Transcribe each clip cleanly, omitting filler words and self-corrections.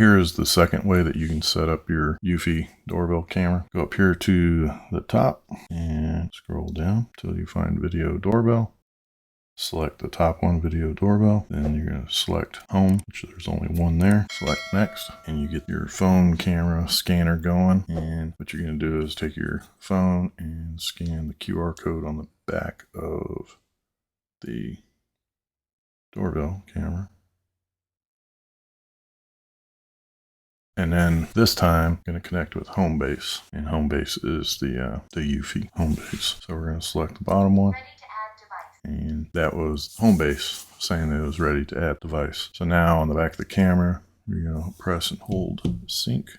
Here is the second way that you can set up your Eufy doorbell camera. Go up here to the top and scroll down until you find video doorbell. Select the top one, video doorbell. Then you're going to select home, which there's only one there. Select next, and you get your phone camera scanner going. And what you're going to do is take your phone and scan the QR code on the back of the doorbell camera. And then this time, I'm going to connect with Homebase, and Homebase is the Eufy Homebase. So we're going to select the bottom one, and that was Homebase saying that it was ready to add device. So now on the back of the camera, you're going to press and hold sync,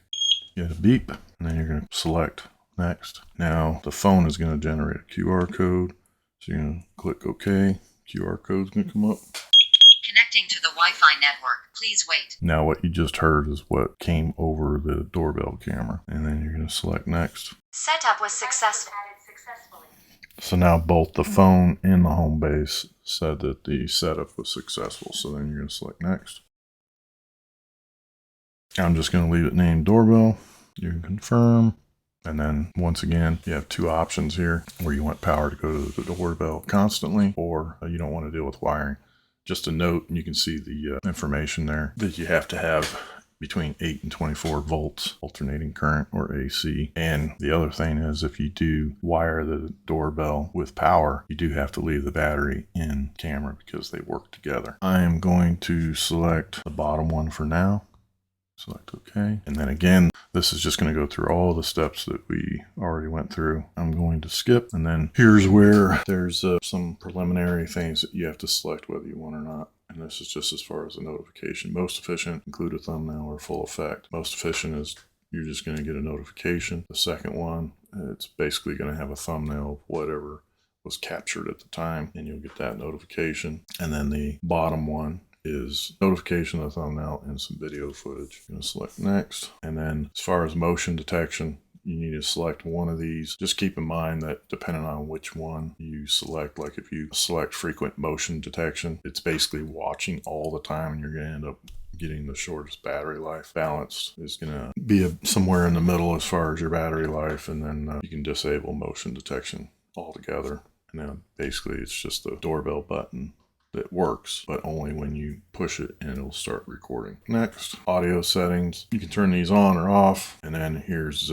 get a beep, and then you're going to select next. Now the phone is going to generate a QR code. So you're going to click OK. QR code is going to come up. Connecting to the Wi-Fi network. Please wait. Now what you just heard is what came over the doorbell camera. And then you're going to select next. Setup was successful. So now both the phone and the Homebase said that the setup was successful. So then you're going to select next. I'm just going to leave it named doorbell. You can confirm. And then once again, you have two options here where you want power to go to the doorbell constantly, or you don't want to deal with wiring. Just a note, you can see the information there that you have to have between 8 and 24 volts alternating current, or AC. And the other thing is, if you do wire the doorbell with power, you do have to leave the battery in camera because they work together. I am going to select the bottom one for now. Select OK. And then again, this is just going to go through all the steps that we already went through. I'm going to skip. And then here's where there's some preliminary things that you have to select whether you want or not. And this is just as far as the notification. Most efficient, include a thumbnail or full effect. Most efficient is you're just going to get a notification. The second one, it's basically going to have a thumbnail of whatever was captured at the time, and you'll get that notification. And then the bottom one is notification of the thumbnail and some video footage. I'm going to select next. And then as far as motion detection, you need to select one of these. Just keep in mind that depending on which one you select, like if you select frequent motion detection, it's basically watching all the time, and you're going to end up getting the shortest battery life. Balanced is going to be somewhere in the middle as far as your battery life, and then you can disable motion detection altogether. And then basically it's just the doorbell button that works, but only when you push it and it'll start recording. Next, audio settings. You can turn these on or off. And then here's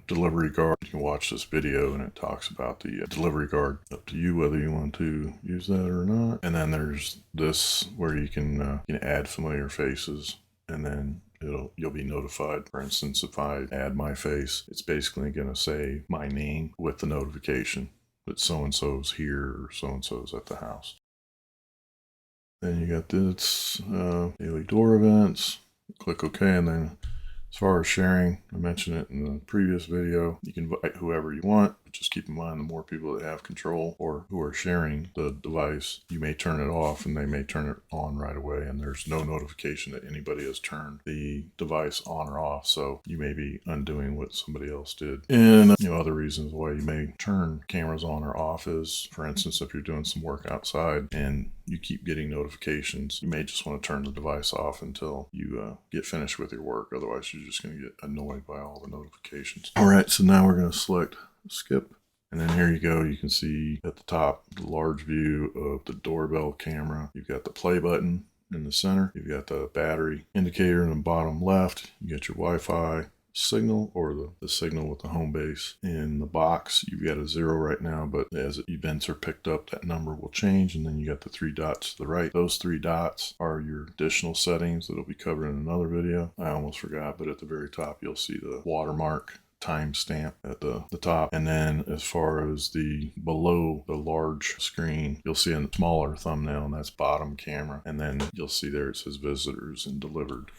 delivery guard. You can watch this video and it talks about the delivery guard. Up to you whether you want to use that or not. And then there's this where you can add familiar faces, and then you'll be notified. For instance, if I add my face, it's basically going to say my name with the notification that so-and-so's here or so-and-so's at the house. Then you got this daily door events. Click OK, and then as far as sharing, I mentioned it in the previous video. You can invite whoever you want, but just keep in mind the more people that have control or who are sharing the device, you may turn it off and they may turn it on right away, and there's no notification that anybody has turned the device on or off. So you may be undoing what somebody else did. And other reasons why you may turn cameras on or off is, for instance, if you're doing some work outside and you keep getting notifications, you may just want to turn the device off until you get finished with your work. Otherwise, you're just going to get annoyed by all the notifications. All right, so now we're going to select skip. And then here you go. You can see at the top the large view of the doorbell camera. You've got the play button in the center. You've got the battery indicator in the bottom left. You got your Wi-Fi signal, or the signal with the Homebase. In the box, you've got a 0 right now, but as events are picked up, that number will change. And then you got the 3 dots to the right. Those 3 dots are your additional settings that'll be covered in another video. I almost forgot, but at the very top, you'll see the watermark timestamp at the top. And then as far as below the large screen, you'll see a smaller thumbnail, and that's bottom camera. And then you'll see there it says visitors and delivered.